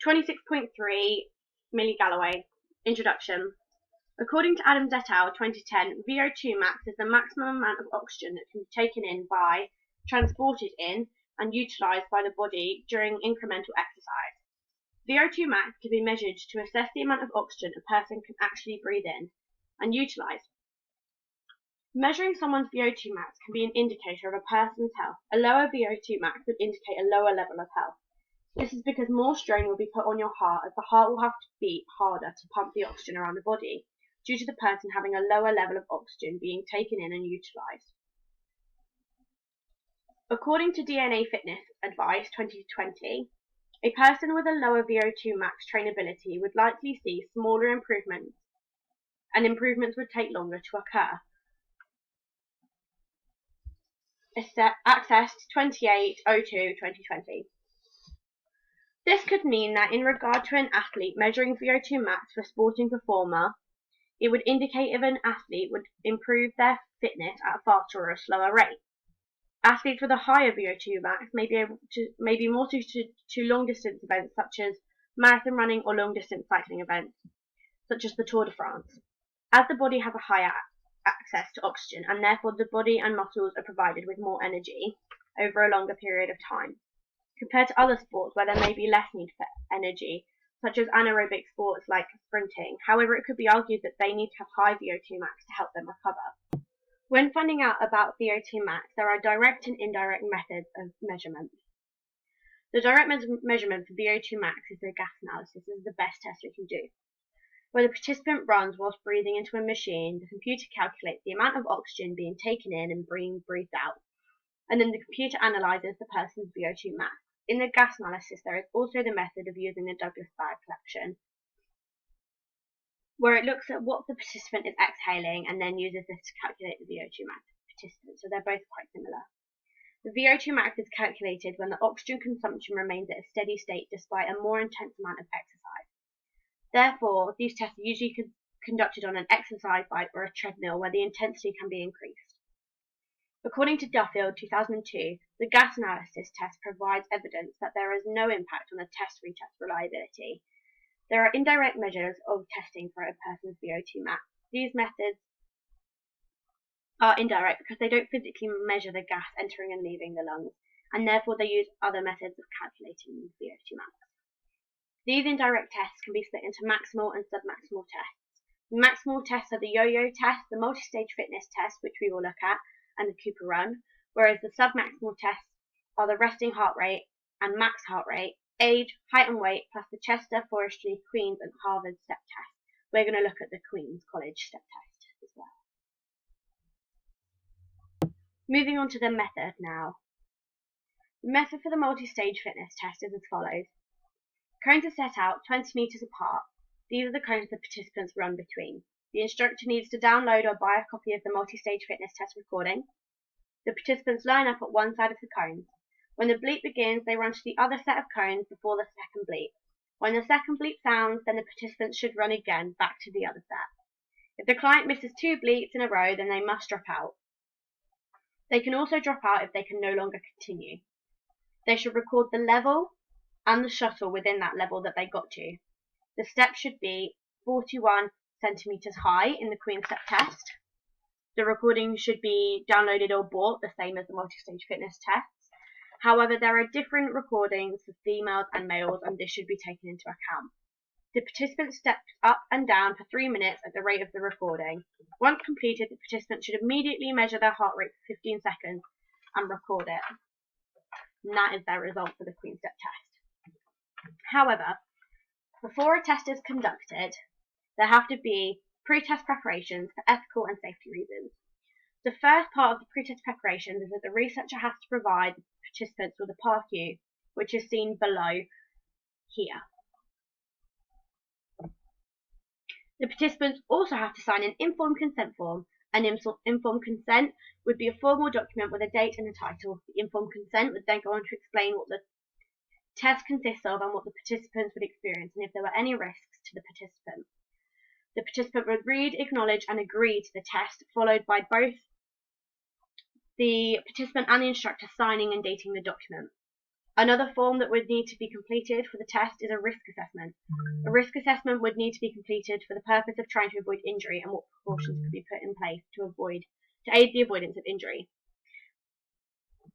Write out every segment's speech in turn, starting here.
26.3 Millie Galloway. Introduction. According to Adams et al. 2010, VO2 max is the maximum amount of oxygen that can be taken in by, transported in, and utilised by the body during incremental exercise. VO2 max can be measured to assess the amount of oxygen a person can actually breathe in and utilise. Measuring someone's VO2 max can be an indicator of a person's health. A lower VO2 max would indicate a lower level of health. This is because more strain will be put on your heart, as the heart will have to beat harder to pump the oxygen around the body, due to the person having a lower level of oxygen being taken in and utilised. According to DNA Fitness Advice 2020, a person with a lower VO2 max trainability would likely see smaller improvements, and improvements would take longer to occur. Accessed 28/02/2020. This could mean that in regard to an athlete measuring VO2 max for a sporting performer, it would indicate if an athlete would improve their fitness at a faster or a slower rate. Athletes with a higher VO2 max may be more suited to long distance events such as marathon running or long distance cycling events, such as the Tour de France, as the body has a higher access to oxygen, and therefore the body and muscles are provided with more energy over a longer period of time, compared to other sports where there may be less need for energy, such as anaerobic sports like sprinting. However, it could be argued that they need to have high VO2 max to help them recover. When finding out about VO2 max, there are direct and indirect methods of measurement. The direct measurement for VO2 max is the gas analysis. This is the best test we can do, where the participant runs whilst breathing into a machine. The computer calculates the amount of oxygen being taken in and being breathed out, and then the computer analyses the person's VO2 max. In the gas analysis, there is also the method of using the Douglas bag collection, where it looks at what the participant is exhaling and then uses this to calculate the VO2 max of the participant, so they're both quite similar. The VO2 max is calculated when the oxygen consumption remains at a steady state despite a more intense amount of exercise. Therefore, these tests are usually conducted on an exercise bike or a treadmill where the intensity can be increased. According to Duffield 2002, the gas analysis test provides evidence that there is no impact on the test-retest reliability. There are indirect measures of testing for a person's VO2 max. These methods are indirect because they don't physically measure the gas entering and leaving the lungs, and therefore they use other methods of calculating the VO2 max. These indirect tests can be split into maximal and submaximal tests. The maximal tests are the yo-yo test, the multi-stage fitness test, which we will look at, and the Cooper run, whereas the submaximal tests are the resting heart rate and max heart rate, age, height and weight, plus the Chester, Forestry, Queen's and Harvard step test. We're going to look at the Queen's College step test as well. Moving on to the method now. The method for the multi-stage fitness test is as follows. Cones are set out 20 metres apart. These are the cones the participants run between. The instructor needs to download or buy a copy of the multi-stage fitness test recording. The participants line up at one side of the cones. When the bleep begins, they run to the other set of cones before the second bleep. When the second bleep sounds, then the participants should run again back to the other set. If the client misses 2 bleeps in a row, then they must drop out. They can also drop out if they can no longer continue. They should record the level and the shuttle within that level that they got to. The step should be 41 centimeters high in the Queen step test. The recording should be downloaded or bought, the same as the multi-stage fitness tests. However, there are different recordings for females and males, and this should be taken into account. The participant steps up and down for 3 minutes at the rate of the recording. Once completed, the participant should immediately measure their heart rate for 15 seconds and record it. And that is their result for the Queen step test. However, before a test is conducted, there have to be pre-test preparations for ethical and safety reasons. The first part of the pre-test preparations is that the researcher has to provide participants with a PAR-Q, which is seen below here. The participants also have to sign an informed consent form. An informed consent would be a formal document with a date and a title. The informed consent would then go on to explain what the test consists of and what the participants would experience, and if there were any risks to the participant. The participant would read, acknowledge and agree to the test, followed by both the participant and the instructor signing and dating the document. Another form that would need to be completed for the test is a risk assessment. A risk assessment would need to be completed for the purpose of trying to avoid injury and what precautions could be put in place to aid the avoidance of injury.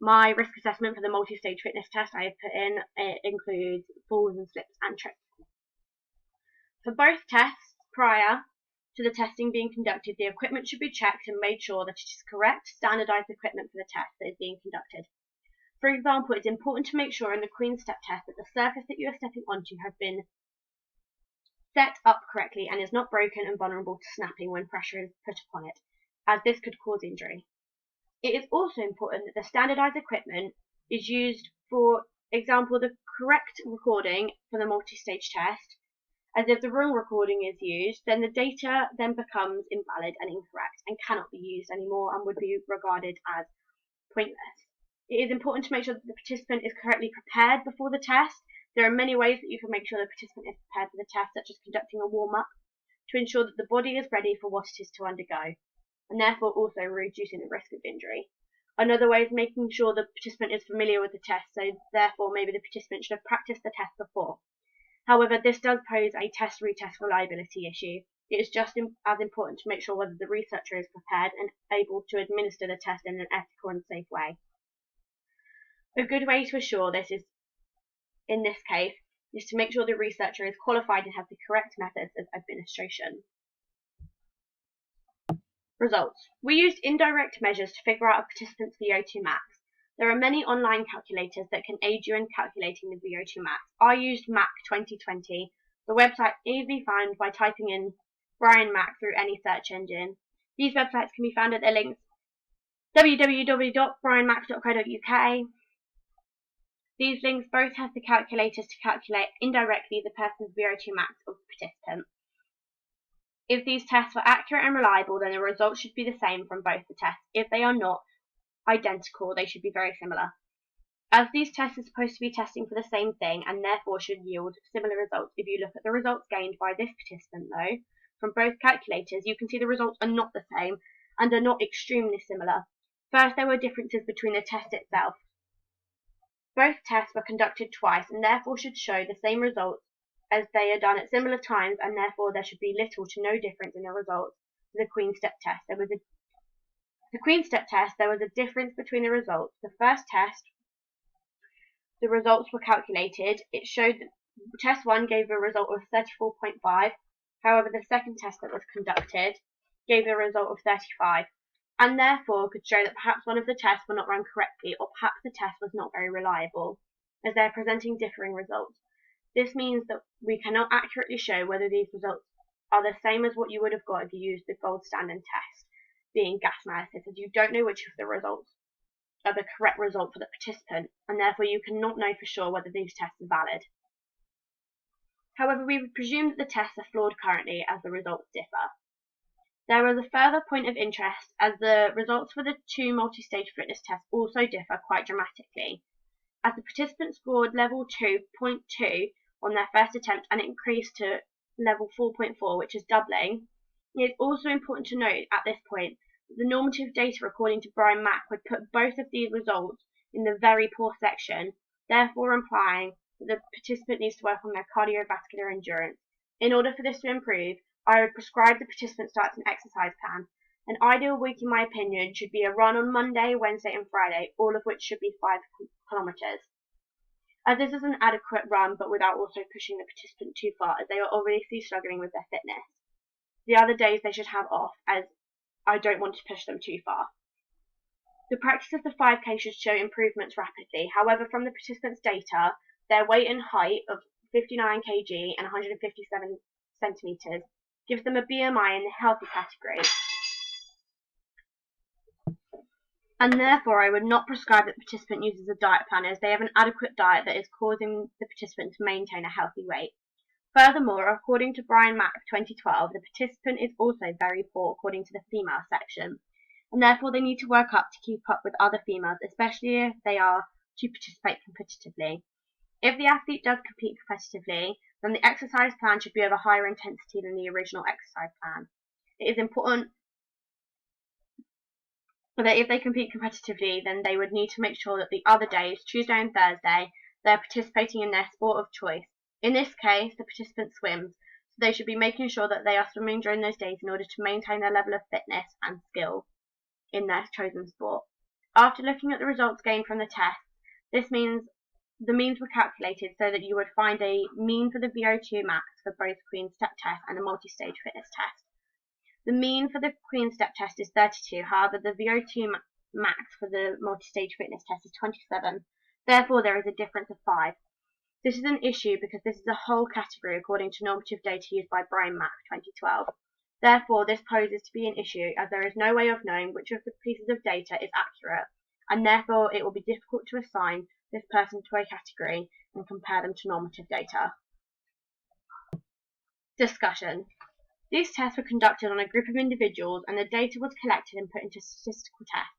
My risk assessment for the multi-stage fitness test I have put in includes falls and slips and trips. For both tests, prior to the testing being conducted, the equipment should be checked and made sure that it is correct, standardized equipment for the test that is being conducted. For example, it's important to make sure in the Queen Step test that the surface that you are stepping onto has been set up correctly and is not broken and vulnerable to snapping when pressure is put upon it, as this could cause injury. It is also important that the standardized equipment is used, for example, the correct recording for the multi-stage test, as if the wrong recording is used, then the data then becomes invalid and incorrect and cannot be used anymore and would be regarded as pointless. It is important to make sure that the participant is correctly prepared before the test. There are many ways that you can make sure the participant is prepared for the test, such as conducting a warm-up to ensure that the body is ready for what it is to undergo, and therefore also reducing the risk of injury. Another way is making sure the participant is familiar with the test, so therefore maybe the participant should have practiced the test before. However, this does pose a test-retest reliability issue. It is just as important to make sure whether the researcher is prepared and able to administer the test in an ethical and safe way. A good way to assure this is, in this case, is to make sure the researcher is qualified and has the correct methods of administration. Results. We used indirect measures to figure out a participant's VO2 max. There are many online calculators that can aid you in calculating the VO2 max. I used Mac 2020. The website is easily found by typing in Brian Mac through any search engine. These websites can be found at the links www.brianmac.co.uk. These links both have the calculators to calculate indirectly the person's VO2 max of the participant. If these tests were accurate and reliable, then the results should be the same from both the tests. If they are not identical, they should be very similar. As these tests are supposed to be testing for the same thing and therefore should yield similar results, if you look at the results gained by this participant though, from both calculators, you can see the results are not the same and are not extremely similar. First, there were differences between the test itself. Both tests were conducted twice and therefore should show the same results as they are done at similar times, and therefore there should be little to no difference in the results for the Queen Step test. There was a difference between the results. The first test, the results were calculated. It showed that test 1 gave a result of 34.5. However, the second test that was conducted gave a result of 35, and therefore could show that perhaps one of the tests were not run correctly, or perhaps the test was not very reliable, as they are presenting differing results. This means that we cannot accurately show whether these results are the same as what you would have got if you used the gold standard test, being gas analysis, as you don't know which of the results are the correct result for the participant, and therefore you cannot know for sure whether these tests are valid. However, we would presume that the tests are flawed currently, as the results differ. There is a further point of interest, as the results for the two multi-stage fitness tests also differ quite dramatically. As the participant scored level 2.2 on their first attempt and increased to level 4.4, which is doubling, it is also important to note at this point that the normative data according to Brian Mac would put both of these results in the very poor section, therefore implying that the participant needs to work on their cardiovascular endurance. In order for this to improve, I would prescribe the participant starts an exercise plan. An ideal week, in my opinion, should be a run on Monday, Wednesday and Friday, all of which should be 5 kilometers. As this is an adequate run, but without also pushing the participant too far, as they are obviously struggling with their fitness. The other days they should have off, as I don't want to push them too far. The practice of the 5K should show improvements rapidly. However, from the participants' data, their weight and height of 59 kg and 157 centimeters gives them a BMI in the healthy category. And therefore I would not prescribe that the participant uses a diet plan, as they have an adequate diet that is causing the participant to maintain a healthy weight. Furthermore, according to Brian Mac 2012, the participant is also very poor according to the female section, and therefore they need to work up to keep up with other females, especially if they are to participate competitively. If the athlete does compete competitively, then the exercise plan should be of a higher intensity than the original exercise plan. It is important that if they compete competitively, then they would need to make sure that the other days, Tuesday and Thursday, they are participating in their sport of choice. In this case, the participant swims, so they should be making sure that they are swimming during those days in order to maintain their level of fitness and skill in their chosen sport. After looking at the results gained from the test, this means the means were calculated so that you would find a mean for the VO2 max for both Queen Step Test and the multi-stage fitness test. The mean for the Queen Step Test is 32, however the VO2 max for the multi-stage fitness test is 27. Therefore, there is a difference of 5. This is an issue because this is a whole category according to normative data used by Brian Mack 2012. Therefore, this poses to be an issue as there is no way of knowing which of the pieces of data is accurate, and therefore it will be difficult to assign this person to a category and compare them to normative data. Discussion. These tests were conducted on a group of individuals and the data was collected and put into statistical tests,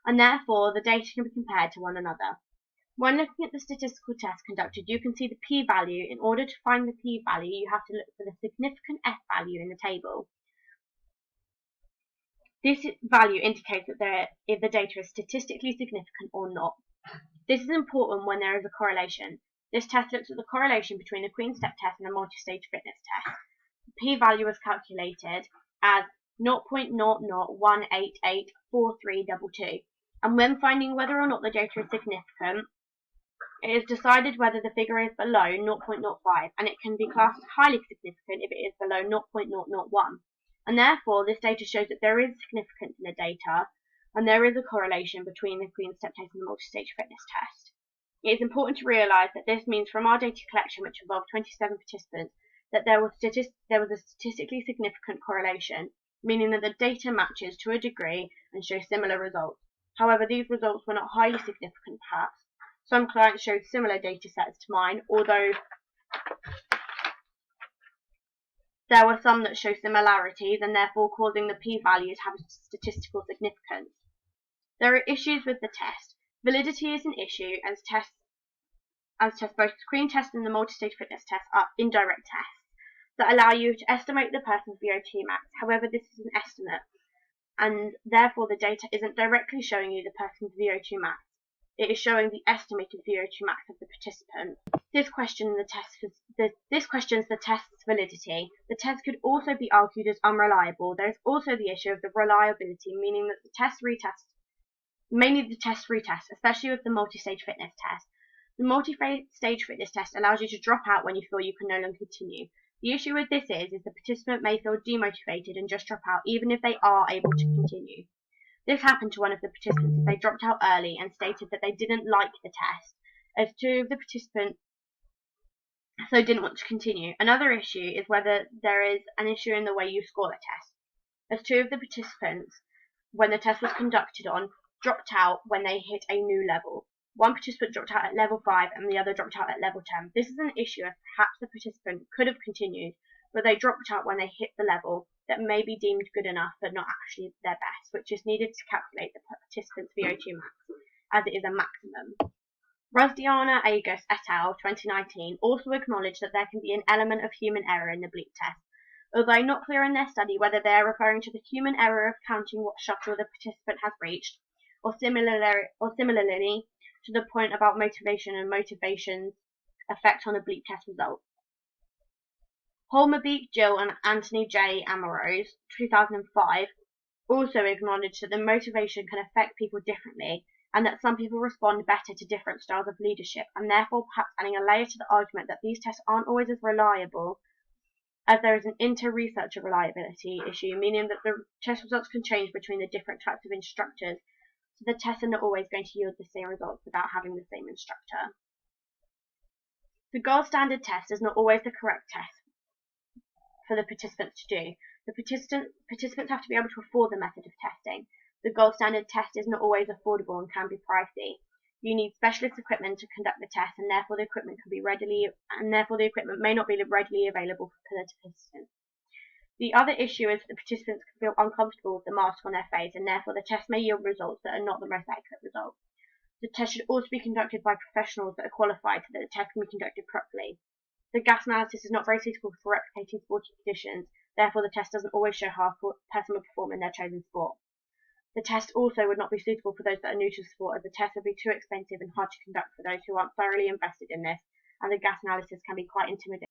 and therefore the data can be compared to one another. When looking at the statistical test conducted, you can see the p-value. In order to find the p-value, you have to look for the significant f-value in the table. This value indicates that if the data is statistically significant or not. This is important when there is a correlation. This test looks at the correlation between the Queen Step Test and the multi-stage fitness test. The p-value was calculated as 0.0018884322, and when finding whether or not the data is significant, it is decided whether the figure is below 0.05, and it can be classed as highly significant if it is below 0.001. And therefore, this data shows that there is significance in the data, and there is a correlation between the Queen Step Test and the multi-stage fitness test. It is important to realise that this means from our data collection, which involved 27 participants, that there was a statistically significant correlation, meaning that the data matches to a degree and shows similar results. However, these results were not highly significant perhaps. Some clients showed similar data sets to mine, although there were some that show similarities and therefore causing the p-values to have statistical significance. There are issues with the test. Validity is an issue as tests both the Queen test and the multi-stage fitness test are indirect tests that allow you to estimate the person's VO2 max. However, this is an estimate, and therefore the data isn't directly showing you the person's VO2 max. It is showing the estimated VO2 max of the participant. This questions the test's validity. The test could also be argued as unreliable. There is also the issue of the reliability, meaning that mainly the test retest, especially with the multi-stage fitness test. The multi-stage fitness test allows you to drop out when you feel you can no longer continue. The issue with this is the participant may feel demotivated and just drop out even if they are able to continue. This happened to one of the participants as they dropped out early and stated that they didn't like the test, as 2 of the participants so didn't want to continue. Another issue is whether there is an issue in the way you score the test, as 2 of the participants, when the test was conducted on, dropped out when they hit a new level. One participant dropped out at level 5 and the other dropped out at level 10. This is an issue as perhaps the participant could have continued, but they dropped out when they hit the level that may be deemed good enough but not actually their best, which is needed to calculate the participant's VO2 max, as it is a maximum. Rosdiana Agus et al. 2019 also acknowledged that there can be an element of human error in the bleep test, although not clear in their study whether they are referring to the human error of counting what shuttle the participant has reached, or similarly to the point about motivation and motivation's effect on the bleep test result. Holmerbeek, Jill, and Anthony J. Amorose, 2005, also acknowledged that the motivation can affect people differently, and that some people respond better to different styles of leadership, and therefore perhaps adding a layer to the argument that these tests aren't always as reliable, as there is an inter-researcher reliability issue, meaning that the test results can change between the different types of instructors, so the tests are not always going to yield the same results without having the same instructor. The gold standard test is not always the correct test for the participants to do. The participants have to be able to afford the method of testing. The gold standard test is not always affordable and can be pricey. You need specialist equipment to conduct the test, and therefore the equipment may not be readily available for the participants. The other issue is that the participants can feel uncomfortable with the mask on their face, and therefore the test may yield results that are not the most accurate results. The test should also be conducted by professionals that are qualified so that the test can be conducted properly. The gas analysis is not very suitable for replicating sporting conditions, therefore the test doesn't always show how a person will perform in their chosen sport. The test also would not be suitable for those that are new to the sport, as the test would be too expensive and hard to conduct for those who aren't thoroughly invested in this, and the gas analysis can be quite intimidating.